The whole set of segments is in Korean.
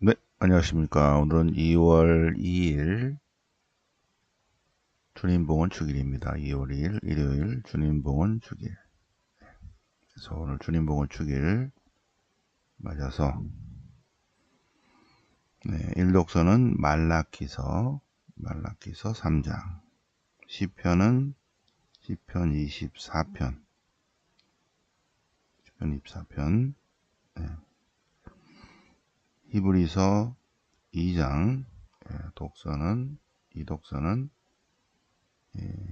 네, 안녕하십니까. 오늘은 2월 2일 주님봉헌 축일입니다. 2월 2일 일요일 주님봉헌 축일. 그래서 오늘 주님봉헌 축일 맞아서 일독서는 말라기서 3장, 시편은 시편 24편, 히브리서 2장, 이독서는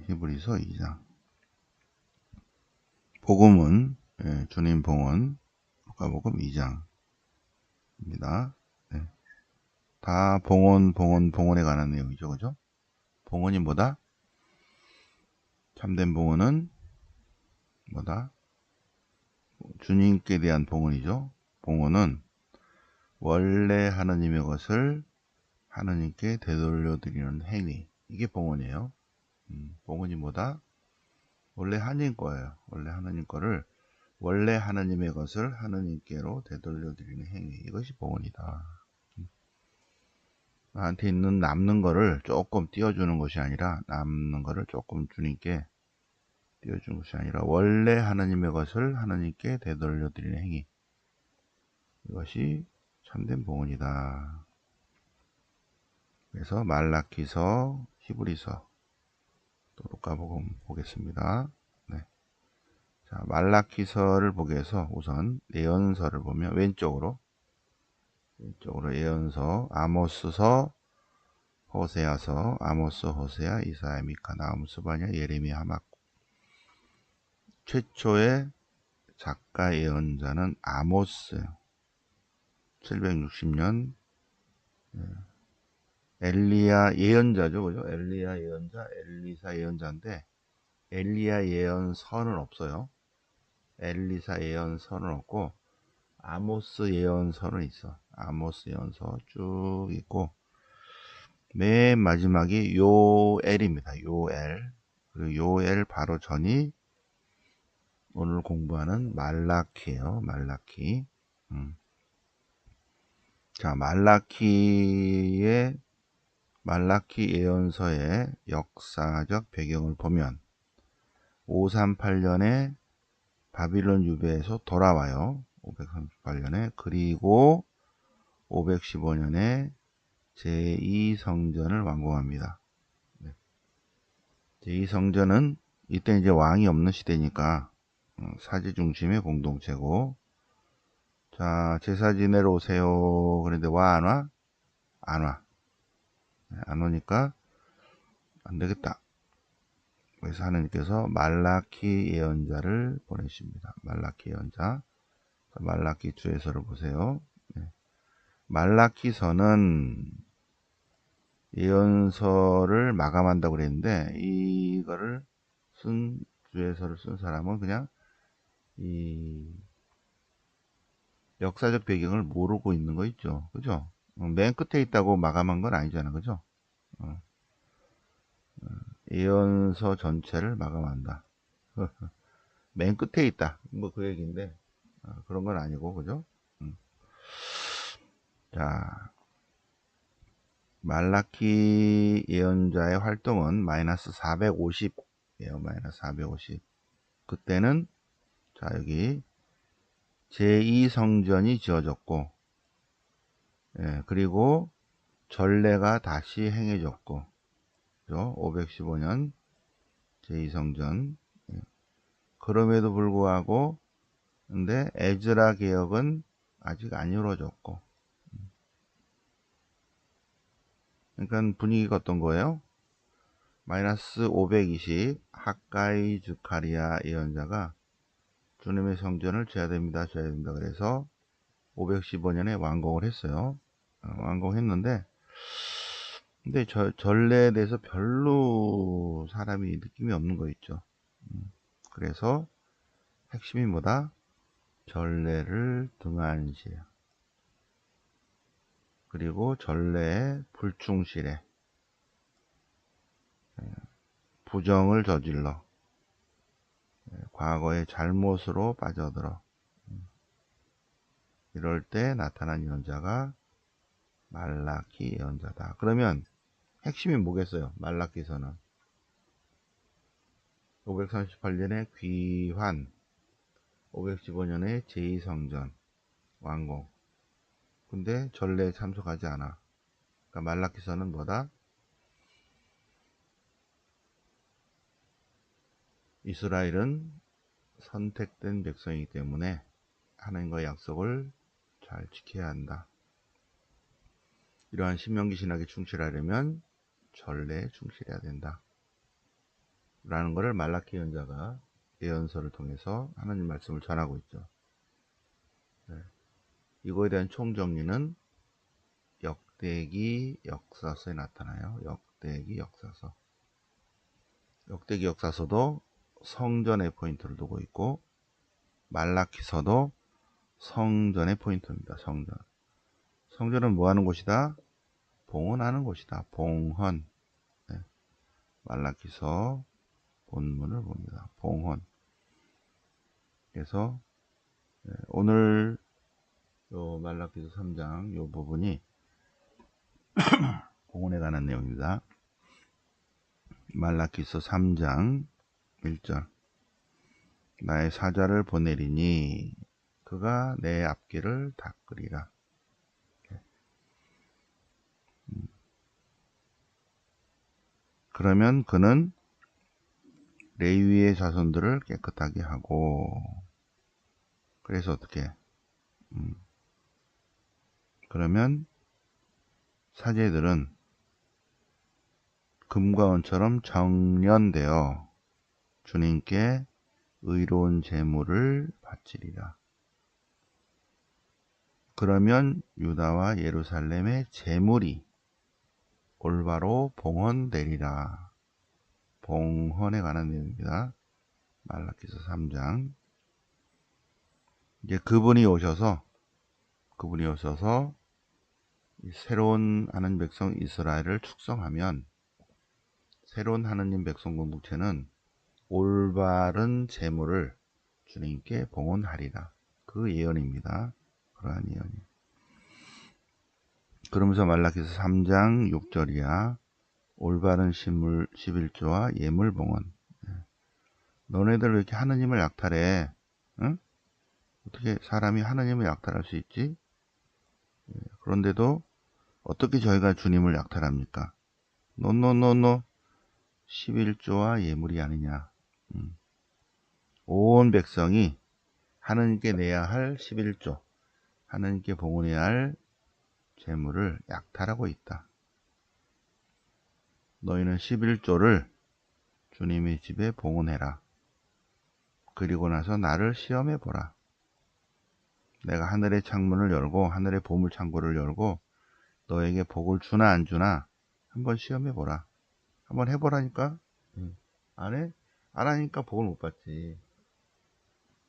히브리서 2장. 복음은 주님 봉헌 루카복음 2장입니다. 다 봉헌에 관한 내용이죠. 그죠? 봉헌이 뭐다? 참된 봉헌은 뭐다? 주님께 대한 봉헌이죠. 봉헌은 원래 하느님의 것을 하느님께 되돌려드리는 행위. 이게 봉헌이에요. 봉헌이 뭐다? 원래 하느님 거예요. 원래 하느님 거를, 원래 하느님의 것을 하느님께로 되돌려드리는 행위. 이것이 봉헌이다. 나한테 있는 남는 거를 조금 띄워주는 것이 아니라, 남는 거를 조금 주님께 띄워준 것이 아니라 원래 하느님의 것을 하느님께 되돌려드리는 행위. 이것이 참된 봉헌이다. 그래서 말라기서, 히브리서, 또 루카복음 보겠습니다. 네. 자, 말라기서를 보기 위해서 우선 예언서를 보면 왼쪽으로 예언서, 아모스서, 호세아서, 아모스, 호세아, 이사야, 미카, 나훔, 스바냐, 예레미야, 하박국. 최초의 작가 예언자는 아모스. 760년 엘리야 예언자죠. 그죠? 엘리야 예언자, 엘리사 예언자인데 엘리야 예언서는 없어요. 엘리사 예언서는 없고 아모스 예언서는 있어. 아모스 예언서 쭉 있고 맨 마지막이 요엘입니다. 요엘. 그리고 요엘 바로 전이 오늘 공부하는 말라키예요. 말라키. 자, 말라키 예언서의 역사적 배경을 보면 538년에 바빌론 유배에서 돌아와요. 538년에. 그리고 515년에 제2성전을 완공합니다. 제2성전은 이때 이제 왕이 없는 시대니까 사제 중심의 공동체고, 자, 제사 지내러 오세요. 그런데 와, 안 와? 안 와. 안 오니까 안 되겠다. 그래서 하나님께서 말라키 예언자를 보내십니다. 말라키 예언자. 말라키 주에서를 보세요. 말라키서는 예언서를 마감한다고 그랬는데 이거를 주에서를 쓴 사람은 그냥 이 역사적 배경을 모르고 있는 거 있죠. 그죠? 맨 끝에 있다고 마감한 건 아니잖아. 그죠? 예언서 전체를 마감한다. 맨 끝에 있다. 뭐 그 얘기인데 그런 건 아니고. 그죠? 자, 말라키 예언자의 활동은 마이너스 450이에요. 마이너스 450. 그때는 자, 여기 제2성전이 지어졌고, 그리고 전례가 다시 행해졌고, 515년 제2성전. 그럼에도 불구하고 근데 에즈라 개혁은 아직 안 이루어졌고, 그러니까 분위기가 어떤 거예요? 마이너스 520 학가이 주카리아 예언자가 주님의 성전을 지어야 됩니다. 그래서 515년에 완공을 했어요. 완공했는데 근데 전례에 대해서 별로 사람이 느낌이 없는 거 있죠. 그래서 핵심이 뭐다? 전례를 등한시해. 그리고 전례의 불충실에 부정을 저질러 과거의 잘못으로 빠져들어 이럴 때 나타난 예언자가 말라키 예언자다. 그러면 핵심이 뭐겠어요? 말라키서는 538년에 귀환, 515년에 제2성전 완공. 근데 전례에 참석하지 않아. 그러니까 말라키서는 뭐다? 이스라엘은 선택된 백성이기 때문에 하나님과의 약속을 잘 지켜야 한다. 이러한 신명기 신학에 충실하려면 전례에 충실해야 된다. 라는 것을 말라키 예언자가 예언서를 통해서 하나님 말씀을 전하고 있죠. 네. 이거에 대한 총정리는 역대기 역사서에 나타나요. 역대기 역사서. 역대기 역사서도 성전에 포인트를 두고 있고 말라키서도 성전의 포인트입니다. 성전. 성전은 뭐 하는 곳이다? 봉헌하는 곳이다. 봉헌. 네. 말라키서 본문을 봅니다. 봉헌. 그래서 오늘 요 말라키서 3장 요 부분이 봉헌에 관한 내용입니다. 말라키서 3장 1절. 나의 사자를 보내리니 그가 내 앞길을 닦으리라. 그러면 그는 레위의 자손들을 깨끗하게 하고, 그래서 어떻게? 그러면 사제들은 금과 은처럼 정련되어 주님께 의로운 제물을 바치리라. 그러면 유다와 예루살렘의 제물이 올바로 봉헌되리라. 봉헌에 관한 내용입니다. 말라키서 3장. 이제 그분이 오셔서 새로운 하나님 백성 이스라엘을 축성하면 새로운 하나님 백성 공동체는 올바른 제물을 주님께 봉헌하리라. 그 예언입니다. 그러한 예언이. 그러면서 말라키서 3장 6절이야. 올바른 식물 11조와 예물 봉헌. 너네들 왜 이렇게 하느님을 약탈해? 응? 어떻게 사람이 하느님을 약탈할 수 있지? 그런데도 어떻게 저희가 주님을 약탈합니까? 노노노노 11조와 예물이 아니냐. 온 백성이 하느님께 내야 할 11조, 하느님께 봉헌해야 할 재물을 약탈하고 있다. 너희는 11조를 주님의 집에 봉헌해라. 그리고 나서 나를 시험해 보라. 내가 하늘의 창문을 열고 하늘의 보물 창고를 열고 너에게 복을 주나 안 주나 한번 시험해 보라. 한번 해보라니까? 안 해? 안 하니까 복을 못 받지.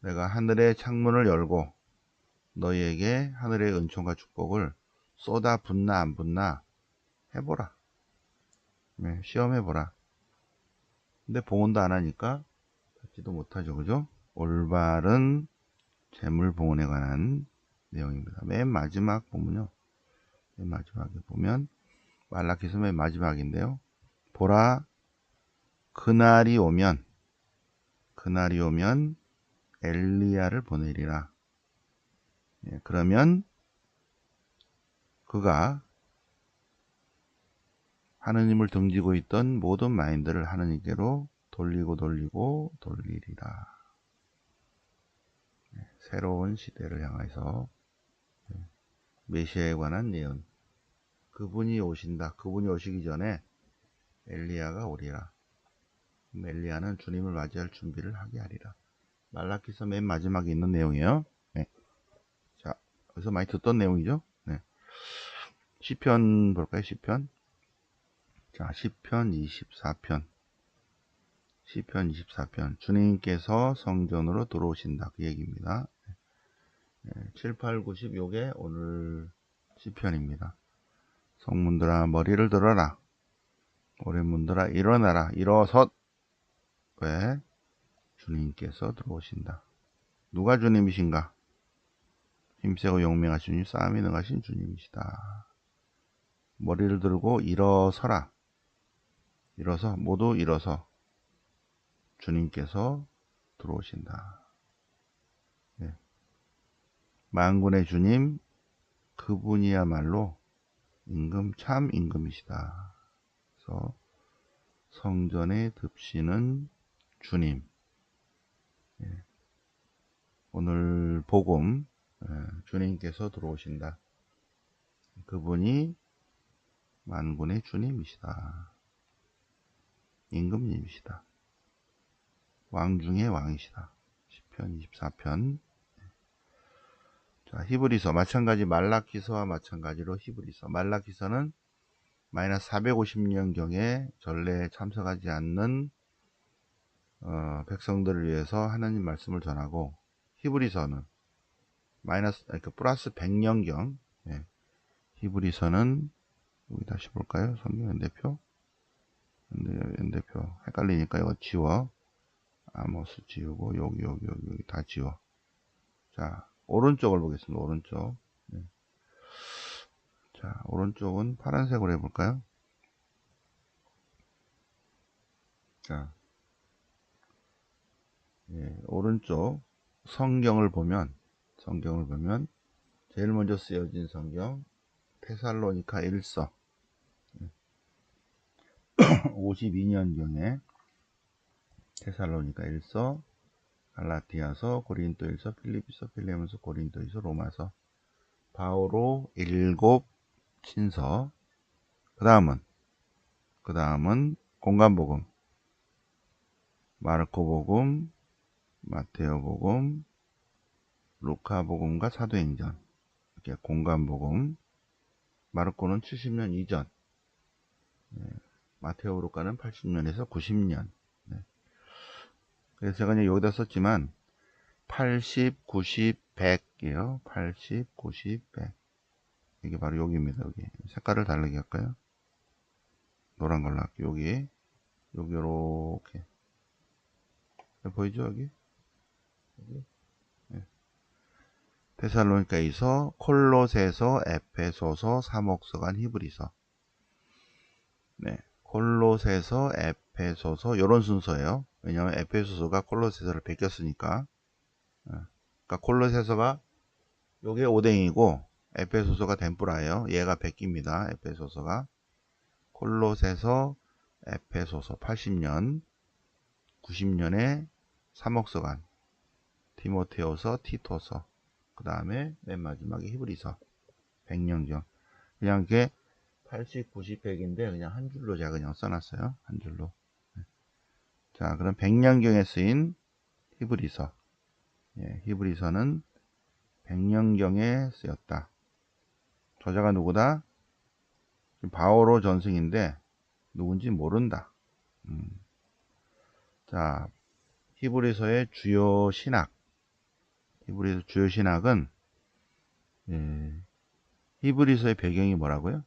내가 하늘의 창문을 열고 너희에게 하늘의 은총과 축복을 쏟아 붓나 안 붓나 해보라. 네, 시험해보라. 근데 봉헌도 안 하니까 받지도 못하죠. 그죠? 올바른 재물 봉헌에 관한 내용입니다. 맨 마지막 보면요. 맨 마지막에 보면 말라키서 맨 마지막인데요. 보라, 그날이 오면 엘리야를 보내리라. 예, 그러면 그가 하느님을 등지고 있던 모든 마인드를 하느님께로 돌리리라. 예, 새로운 시대를 향해서 메시아에 관한 예언. 그분이 오신다. 그분이 오시기 전에 엘리야가 오리라. 엘리야는 주님을 맞이할 준비를 하게 하리라. 말라키서 맨 마지막에 있는 내용이에요. 네. 자, 여기서 많이 듣던 내용이죠. 네. 시편 볼까요? 시편. 자, 시편 24편. 시편 24편. 주님께서 성전으로 들어오신다. 그 얘기입니다. 7, 8, 90 요게 오늘 시편입니다. 성문들아 머리를 들어라. 오랜문들아 일어나라. 일어섰. 왜? 주님께서 들어오신다. 누가 주님이신가? 힘세고 용맹하신 주님, 싸움이 능하신 주님이시다. 머리를 들고 일어서라. 일어서, 모두 일어서 주님께서 들어오신다. 예. 만군의 주님, 그분이야말로 임금, 참 임금이시다. 그래서 성전에 듭시는 주님. 예. 오늘 복음, 주님께서 들어오신다. 그분이 만군의 주님이시다. 임금님이시다. 왕 중의 왕이시다. 시편 24편. 자, 히브리서 마찬가지, 말라기서와 마찬가지로 히브리서, 말라기서는 마이너스 450년경에 전례에 참석하지 않는 백성들을 위해서 하나님 말씀을 전하고, 히브리서는 그러니까 플러스 100년경. 예. 히브리서는 여기 다시 볼까요? 성경 연대표. 연대표 헷갈리니까 이거 지워. 아모스 지우고 여기 다 지워. 자, 오른쪽을 보겠습니다. 오른쪽. 네. 자, 오른쪽은 파란색으로 해볼까요? 자, 예, 오른쪽 성경을 보면 제일 먼저 쓰여진 성경 테살로니가 1서 52년경에 테살로니가 1서, 갈라디아서, 고린도일서, 필리피서, 필레몬서, 고린도이서, 로마서, 바오로 7 친서. 그 다음은 공간복음, 마르코복음, 마테오복음, 루카복음과 사도행전. 이렇게 공간복음. 마르코는 70년 이전, 마테오, 루카는 80년에서 90년. 그래서 제가 이제 여기다 썼지만 80, 90, 100이에요. 80, 90, 100. 이게 바로 여기입니다. 여기 색깔을 다르게 할까요? 노란 걸로 할게요. 여기 요렇게 보이죠? 여기 네. 데살로니가에서, 콜로새서, 에페소서, 사목서관, 히브리서. 네, 콜로새서, 에페소서, 요런 순서예요. 왜냐하면 에페소서가 콜로새서를 베꼈으니까. 그러니까 콜로새서가 요게 오뎅이고 에페소서가 덴뿌라예요. 얘가 베낍니다. 에페소서가. 콜로새서, 에페소서 80년, 90년에 사목서관, 디모테오서, 티토서, 그 다음에 맨 마지막에 히브리서 100년경. 그냥 이게 80, 90, 100인데 그냥 한 줄로 제가 그냥 써놨어요. 한 줄로. 자, 그럼 100년경에 쓰인 히브리서. 예, 히브리서는 100년경에 쓰였다. 저자가 누구다? 바오로 전승인데 누군지 모른다. 자, 히브리서의 주요 신학. 히브리서 주요 신학은, 히브리서의 배경이 뭐라고요?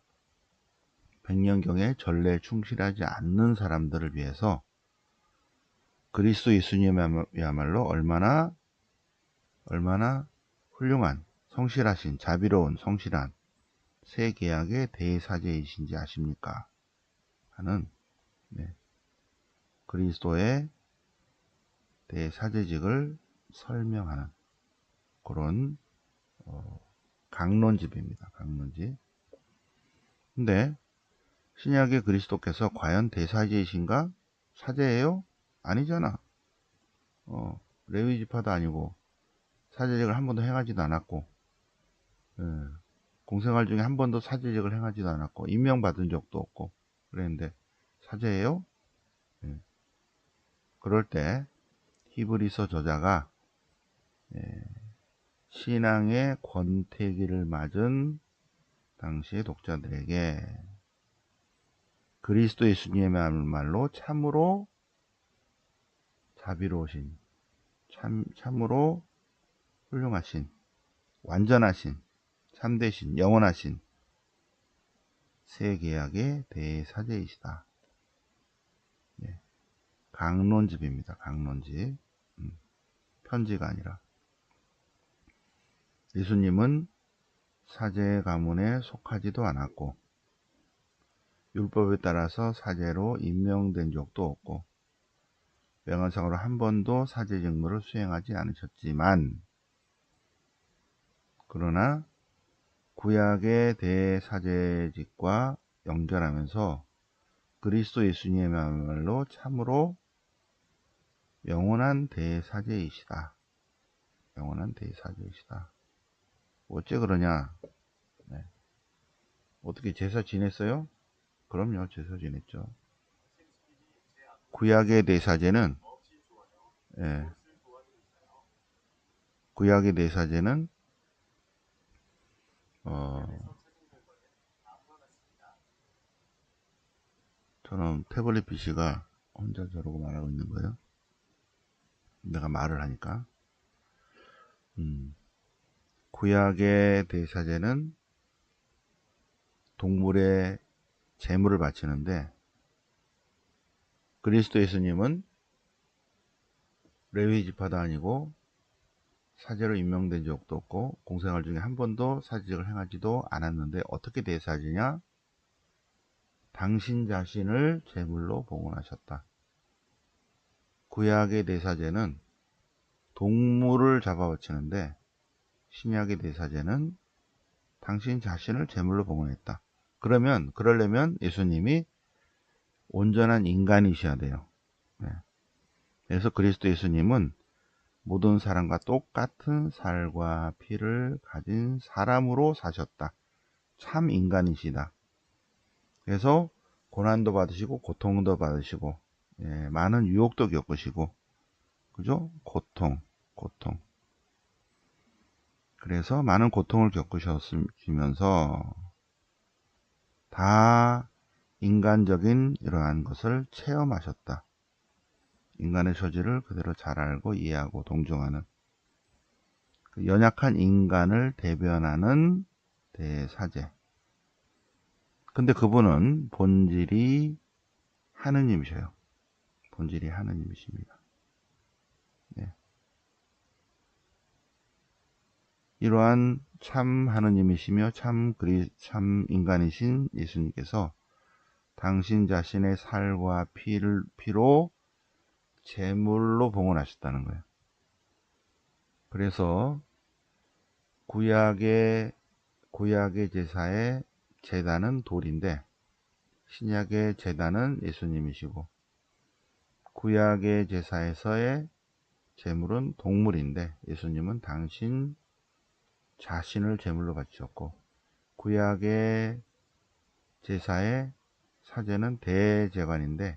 100년경에 전례에 충실하지 않는 사람들을 위해서 그리스도 예수님이야말로 얼마나 훌륭한, 성실하신, 자비로운, 성실한 새 계약의 대사제이신지 아십니까? 하는, 그리스도의 대사제직을 설명하는 그런 강론집입니다. 강론집. 근데 신약의 그리스도께서 과연 대사제이신가? 사제예요? 아니잖아. 레위 지파도 아니고 사제직을 한 번도 행하지도 않았고, 공생활 중에 한 번도 사제직을 행하지도 않았고, 임명받은 적도 없고 그랬는데 사제예요? 그럴 때 히브리서 저자가 신앙의 권태기를 맞은 당시의 독자들에게 그리스도 예수님의말로 참으로 자비로우신, 참으로 훌륭하신, 완전하신, 참되신, 영원하신 새 계약의 대사제이시다. 강론집입니다. 강론집. 편지가 아니라. 예수님은 사제 가문에 속하지도 않았고 율법에 따라서 사제로 임명된 적도 없고 명언상으로 한 번도 사제 직무를 수행하지 않으셨지만, 그러나 구약의 대사제직과 연결하면서 그리스도 예수님이야말로 참으로 영원한 대사제이시다. 영원한 대사제이시다. 어째 그러냐? 네. 어떻게 제사 지냈어요? 그럼요, 제사 지냈죠. 구약의 대사제는, 예, 구약의 대사제는 저는 태블릿 PC가 혼자 저러고 말하고 있는 거예요. 내가 말을 하니까. 구약의 대사제는 동물의 제물을 바치는데, 그리스도 예수님은 레위 지파도 아니고 사제로 임명된 적도 없고 공생활 중에 한 번도 사제직을 행하지도 않았는데 어떻게 대사제냐? 당신 자신을 제물로 봉헌하셨다. 구약의 대사제는 동물을 잡아 바치는데 신약의 대사제는 당신 자신을 제물로 봉헌했다. 그러려면 예수님이 온전한 인간이셔야 돼요. 네. 그래서 그리스도 예수님은 모든 사람과 똑같은 살과 피를 가진 사람으로 사셨다. 참 인간이시다. 그래서 고난도 받으시고 고통도 받으시고, 예, 많은 유혹도 겪으시고, 그죠? 고통. 그래서 많은 고통을 겪으셨으면서 다 인간적인 이러한 것을 체험하셨다. 인간의 처지를 그대로 잘 알고 이해하고 동정하는 그 연약한 인간을 대변하는 대사제. 근데 그분은 본질이 하느님이셔요. 본질이 하느님이십니다. 네. 이러한 참 하느님이시며 참 인간이신 예수님께서 당신 자신의 살과 피로 제물로 봉헌하셨다는 거예요. 그래서 구약의 제사의 제단은 돌인데 신약의 제단은 예수님이시고, 구약의 제사에서의 제물은 동물인데 예수님은 당신 자신을 제물로 바치셨고, 구약의 제사의 사제는 대제관인데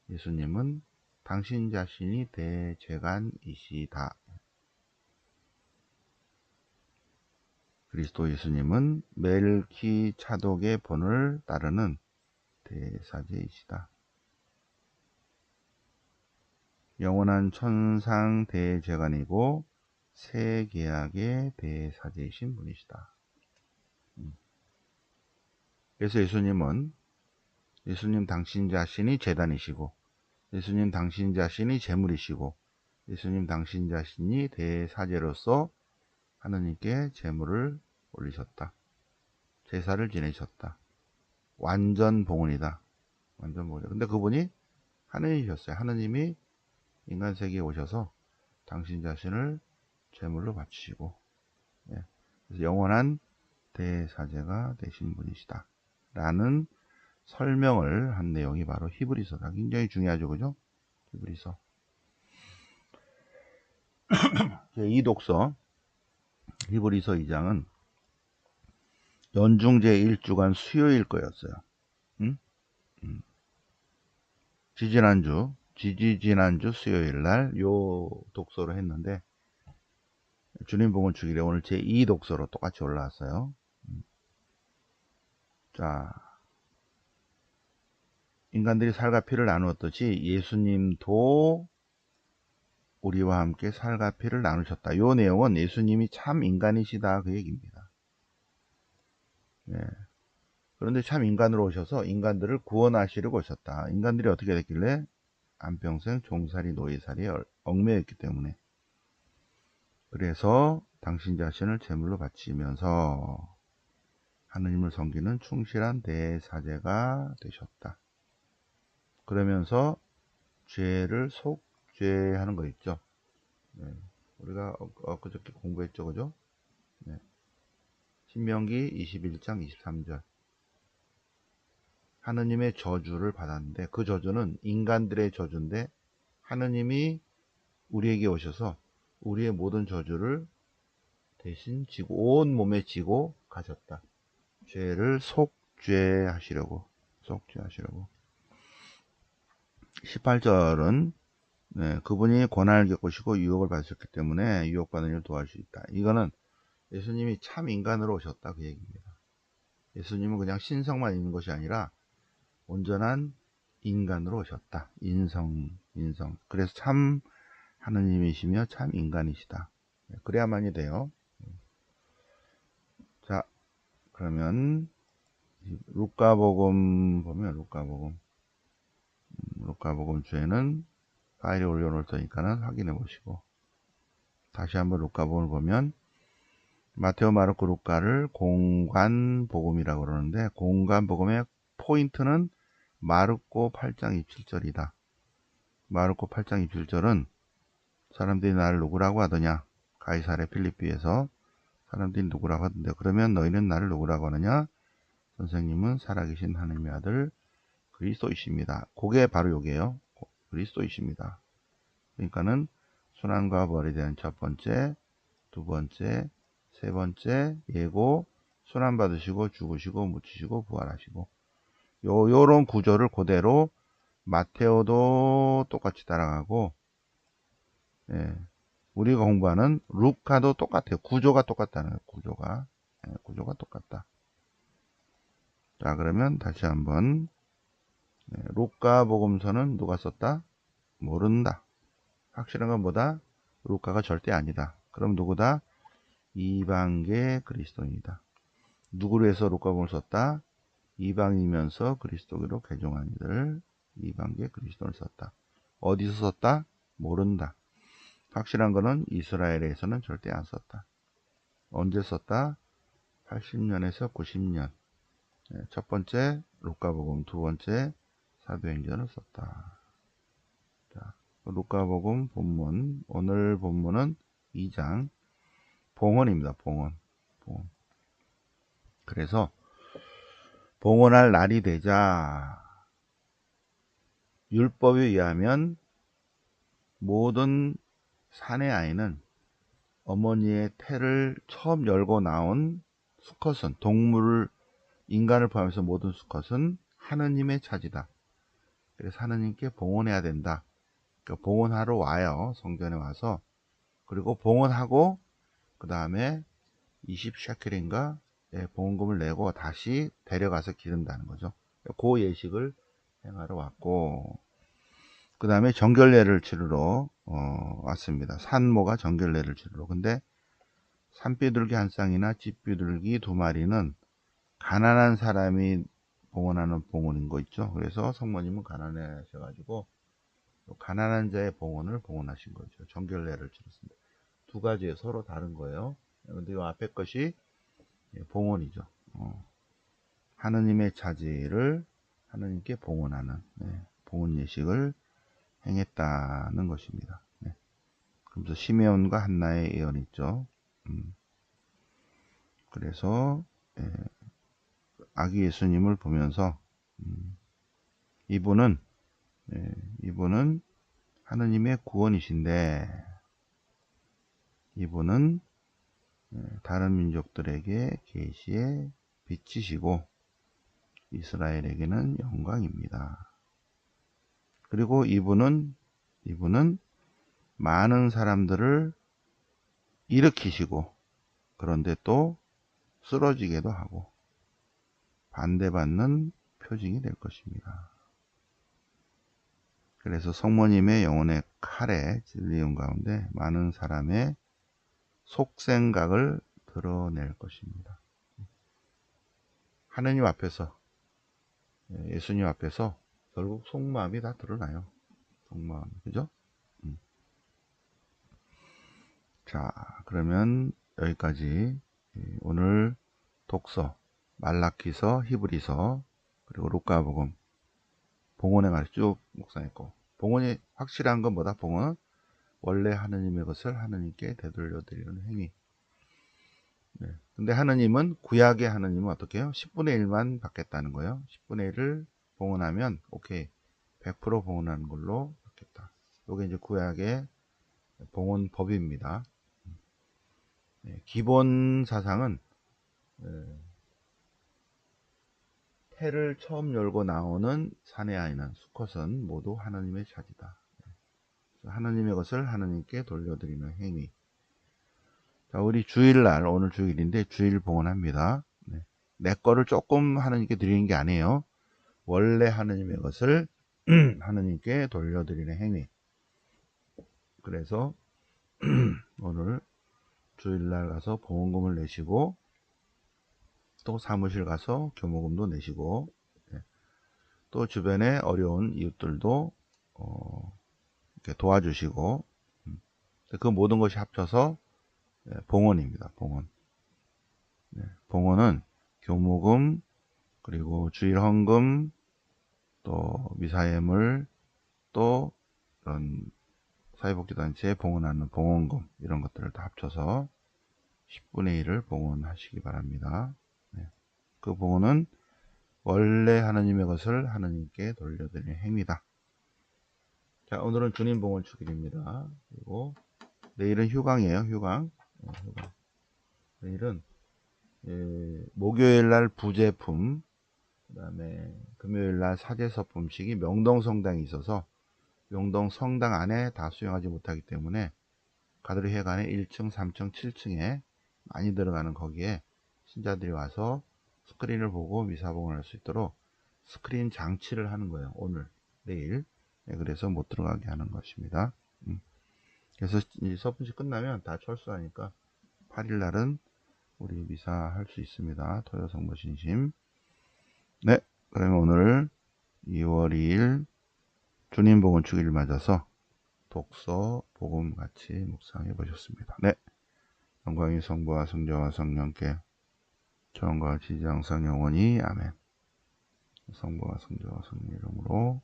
예수님은 당신 자신이 대제관이시다. 그리스도 예수님은 멜키차독의 본을 따르는 대사제이시다. 영원한 천상 대제관이고 새 계약의 대사제이신 분이시다. 그래서 예수님 당신 자신이 제단이시고, 예수님 당신 자신이 제물이시고, 예수님 당신 자신이 대사제로서 하느님께 제물을 올리셨다. 제사를 지내셨다. 완전 봉헌이다. 완전 봉헌. 근데 그분이 하느님이셨어요. 하느님이 인간 세계에 오셔서 당신 자신을 제물로 바치시고, 예. 그래서 영원한 대사제가 되신 분이시다. 라는 설명을 한 내용이 바로 히브리서다. 굉장히 중요하죠, 그죠? 히브리서. 이 독서, 히브리서 2장은 연중제 1주간 수요일 거였어요. 응? 지지난주 수요일 날 요 독서로 했는데, 주님 복음 주일에 오늘 제 2독서로 똑같이 올라왔어요. 자, 인간들이 살과 피를 나누었듯이 예수님도 우리와 함께 살과 피를 나누셨다. 요 내용은 예수님이 참 인간이시다 그 얘기입니다. 네. 그런데 참 인간으로 오셔서 인간들을 구원하시려고 오셨다. 인간들이 어떻게 됐길래? 한평생 종살이 노예살이에 얽매였기 때문에. 그래서 당신 자신을 제물로 바치면서 하느님을 섬기는 충실한 대사제가 되셨다. 그러면서 죄를 속죄하는 거 있죠. 네. 우리가 엊그저께 공부했죠, 그죠? 네. 신명기 21장 23절. 하느님의 저주를 받았는데 그 저주는 인간들의 저주인데 하느님이 우리에게 오셔서 우리의 모든 저주를 대신 지고 온 몸에 지고 가셨다. 죄를 속죄하시려고 18절은 네, 그분이 고난을 겪으시고 유혹을 받으셨기 때문에 유혹받는 일을 도와줄 수 있다. 이거는 예수님이 참 인간으로 오셨다 그 얘기입니다. 예수님은 그냥 신성만 있는 것이 아니라 온전한 인간으로 오셨다. 인성. 그래서 참 하느님이시며 참 인간이시다. 그래야만이 돼요. 자, 그러면 루카복음 보면 루카복음 주에는 파일에 올려놓을 테니까는 확인해 보시고 다시 한번 루카복음을 보면 마테오, 마르코, 루카를 공관복음이라고 그러는데 공관복음의 포인트는 마르코 8장 27절이다. 마르코 8장 27절은 사람들이 나를 누구라고 하더냐? 가이사랴 필리피에서 사람들이 누구라고 하던데 그러면 너희는 나를 누구라고 하느냐? 선생님은 살아계신 하나님의 아들 그리스도이십니다. 그게 바로 요게요. 그리스도이십니다. 그러니까는 순환과 부활에 대한 첫 번째, 두 번째, 세 번째 예고 순환 받으시고 죽으시고 묻히시고 부활하시고 요런 구조를 그대로 마테오도 똑같이 따라가고 예, 우리가 공부하는 루카도 똑같아요. 구조가 똑같다는 거예요. 구조가 똑같다. 자, 그러면 다시 한번 루카 복음서는 누가 썼다? 모른다. 확실한 건 뭐다? 루카가 절대 아니다. 그럼 누구다? 이방계 그리스도인이다. 누구로 해서 루카복음을 썼다? 이방이면서 그리스도교로 개종한 이들 이방계 그리스도를 썼다. 어디서 썼다? 모른다. 확실한 거는 이스라엘에서는 절대 안 썼다. 언제 썼다? 80년에서 90년. 첫 번째 루카복음, 두 번째 사도행전을 썼다. 자, 루카복음 본문, 오늘 본문은 2장 봉헌입니다. 봉헌. 그래서 봉헌할 날이 되자 율법에 의하면 모든 사내 아이는 어머니의 태를 처음 열고 나온 수컷은 인간을 포함해서 모든 수컷은 하느님의 차지다. 그래서 하느님께 봉헌해야 된다. 그러니까 봉헌하러 와요. 성전에 와서. 그리고 봉헌하고 그 다음에 20샤켈인가 봉헌금을 내고 다시 데려가서 기른다는 거죠. 그 예식을 행하러 왔고 그 다음에 정결례를 치르러 왔습니다. 산모가 정결례를 치르러. 근데 산비둘기 한 쌍이나 집비둘기 두 마리는 가난한 사람이 봉헌하는 봉헌인 거 있죠. 그래서 성모님은 가난하셔가지고 가난한 자의 봉헌을 봉헌하신 거죠. 정결례를 치렀습니다. 두 가지 서로 다른 거예요. 근데 이 앞에 것이 봉헌이죠. 하느님의 차지를 하느님께 봉헌하는 봉헌 예식을 행했다는 것입니다. 그래서 시메온과 한나의 예언이 있죠. 그래서 아기 예수님을 보면서 이분은 하느님의 구원이신데 이분은 다른 민족들에게 계시의 빛이시고 이스라엘에게는 영광입니다. 그리고 이분은 많은 사람들을 일으키시고 그런데 또 쓰러지게도 하고 반대받는 표징이 될 것입니다. 그래서 성모님의 영혼의 칼에 찔리는 가운데 많은 사람의 속생각을 드러낼 것입니다. 하느님 앞에서 예수님 앞에서 결국 속마음이 다 드러나요. 속마음, 그죠? 자, 그러면 여기까지 오늘 독서 말라키서, 히브리서, 그리고 루카복음, 봉헌에 관해서 쭉 묵상했고, 봉헌이 확실한 건 뭐다? 봉헌은 원래 하느님의 것을 하느님께 되돌려 드리는 행위. 네. 근데 하느님은, 구약의 하느님은 어떻게 해요? 10분의 1만 받겠다는 거예요. 10분의 1을 봉헌하면 오케이, 100% 봉헌하는 걸로 받겠다. 이게 이제 구약의 봉헌 법입니다. 네. 기본 사상은 태를 처음 열고 나오는 사내 아이는 수컷은 모두 하나님의 자기다. 하나님의 것을 하나님께 돌려드리는 행위. 자, 우리 주일날, 오늘 주일인데 주일 봉헌합니다. 네. 내 거를 조금 하나님께 드리는 게 아니에요. 원래 하나님의 것을 하나님께 돌려드리는 행위. 그래서 오늘 주일날 가서 봉헌금을 내시고, 또 사무실 가서 교모금도 내시고, 또 주변에 어려운 이웃들도 이렇게 도와주시고, 그 모든 것이 합쳐서 봉헌입니다. 봉헌. 봉헌은 교모금, 그리고 주일 헌금, 또 미사예물, 또 이런 사회복지단체에 봉헌하는 봉헌금, 이런 것들을 다 합쳐서 10분의 1을 봉헌하시기 바랍니다. 그 봉헌은 원래 하나님의 것을 하나님께 돌려드리는 행위다. 자, 오늘은 주님 봉헌 축일입니다. 그리고 내일은 휴강이에요. 휴강. 휴강. 내일은 목요일날 부제품, 그 다음에 금요일날 사제서품식이 명동성당에 있어서 명동성당 안에 다 수용하지 못하기 때문에 가드리 회관의 1층, 3층, 7층에 많이 들어가는 거기에 신자들이 와서 스크린을 보고 미사봉을 할 수 있도록 스크린 장치를 하는 거예요. 오늘, 내일. 그래서 못 들어가게 하는 것입니다. 그래서 이 서품식 끝나면 다 철수하니까 8일날은 우리 미사할 수 있습니다. 토요 성모 신심. 네, 그러면 오늘 2월 2일 주님 복음 주기를 맞아서 독서 복음 같이 묵상해 보셨습니다. 네, 영광이 성부와 성자와 성령께 전과 지장성 영원히 아멘. 성부와 성자와 성령 이름으로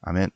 아멘.